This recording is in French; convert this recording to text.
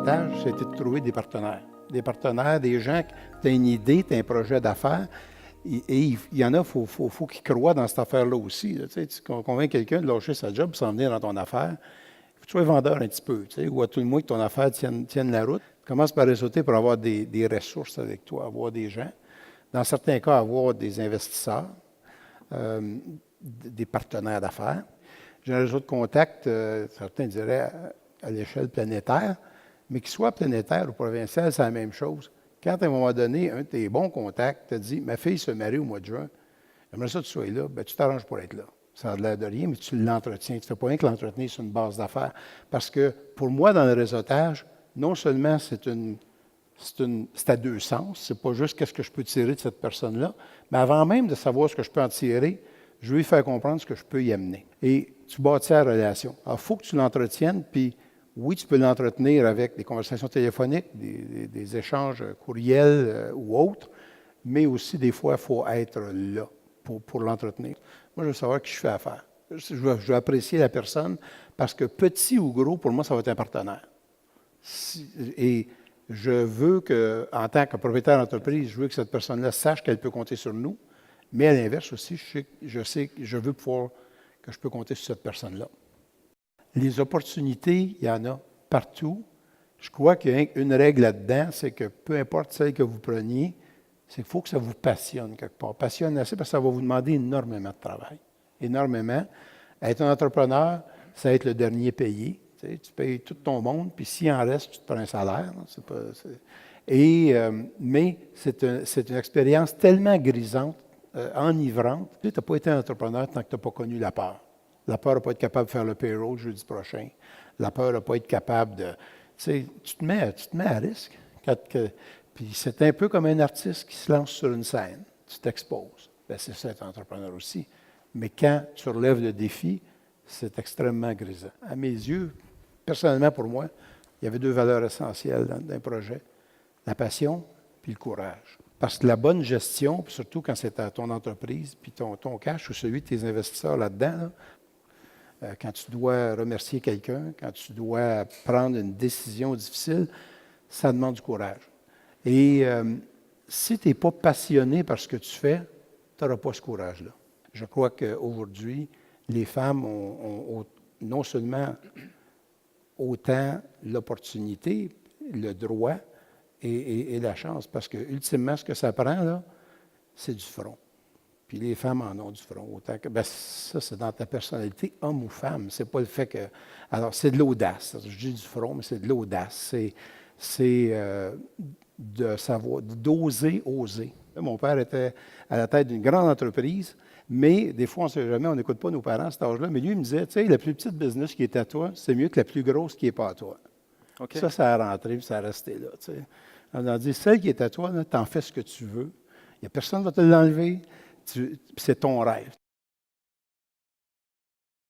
réseautage, c'était de trouver des partenaires. Des partenaires, des gens qui ont une idée, tu as un projet d'affaires. Et il y en a, faut qu'ils croient dans cette affaire-là aussi. Là, tu convaincs quelqu'un de lâcher sa job pour s'en venir dans ton affaire. Il faut que tu sois vendeur un petit peu, ou à tout le moins que ton affaire tienne la route. Commence par réseauter pour avoir des ressources avec toi, avoir des gens. Dans certains cas, avoir des investisseurs, des partenaires d'affaires. J'ai un réseau de contacts, certains diraient à l'échelle planétaire, mais qu'il soit planétaire ou provincial, c'est la même chose. Quand, à un moment donné, un de tes bons contacts te dit « Ma fille se marie au mois de juin, j'aimerais ça que tu sois là », bien, tu t'arranges pour être là. Ça a l'air de rien, mais tu l'entretiens. Tu ne fais pas rien que l'entretenir sur une base d'affaires. Parce que, pour moi, dans le réseautage, non seulement c'est à deux sens, c'est pas juste qu'est-ce que je peux tirer de cette personne-là, mais avant même de savoir ce que je peux en tirer, je veux lui faire comprendre ce que je peux y amener. Et tu bâtis la relation. Alors, il faut que tu l'entretiennes, puis oui, tu peux l'entretenir avec des conversations téléphoniques, des échanges courriels ou autres, mais aussi, des fois, il faut être là pour l'entretenir. Moi, je veux savoir qui je fais affaire. Je veux apprécier la personne parce que petit ou gros, pour moi, ça va être un partenaire. Et je veux que, en tant que propriétaire d'entreprise, je veux que cette personne-là sache qu'elle peut compter sur nous, mais à l'inverse aussi, je veux pouvoir que je peux compter sur cette personne-là. Les opportunités, il y en a partout. Je crois qu'il y a une règle là-dedans, c'est que peu importe celle que vous preniez, c'est qu'il faut que ça vous passionne quelque part. Passionne assez parce que ça va vous demander énormément de travail. Énormément. Être un entrepreneur, c'est être le dernier payé. Tu payes tout ton monde, puis s'il en reste, tu te prends un salaire. Mais c'est une expérience tellement grisante, enivrante. Tu n'as pas été un entrepreneur tant que tu n'as pas connu la peur. La peur de ne pas être capable de faire le payroll jeudi prochain. La peur de ne pas être capable de... Tu te mets à risque. Puis c'est un peu comme un artiste qui se lance sur une scène. Tu t'exposes. Bien, c'est ça être entrepreneur aussi. Mais quand tu relèves le défi, c'est extrêmement grisant. À mes yeux, personnellement pour moi, il y avait deux valeurs essentielles dans un projet. La passion puis le courage. Parce que la bonne gestion, puis surtout quand c'est à ton entreprise, puis ton cash ou celui de tes investisseurs là-dedans, quand tu dois remercier quelqu'un, quand tu dois prendre une décision difficile, ça demande du courage. Et si tu n'es pas passionné par ce que tu fais, tu n'auras pas ce courage-là. Je crois qu'aujourd'hui, les femmes ont non seulement autant l'opportunité, le droit et la chance, parce que ultimement, ce que ça prend, là, c'est du front. Puis les femmes en ont du front. Autant que, ça, c'est dans ta personnalité, homme ou femme. C'est pas le fait que... Alors, c'est de l'audace. Je dis du front, mais c'est de l'audace. C'est de savoir, d'oser, oser. Mon père était à la tête d'une grande entreprise, mais des fois, on ne sait jamais, on n'écoute pas nos parents à cet âge-là. Mais lui, il me disait, tu sais, la plus petite business qui est à toi, c'est mieux que la plus grosse qui n'est pas à toi. Okay. Ça a rentré, puis ça a resté là. Tu sais. On a dit, celle qui est à toi, tu en fais ce que tu veux. Il n'y a personne qui va te l'enlever. C'est ton rêve.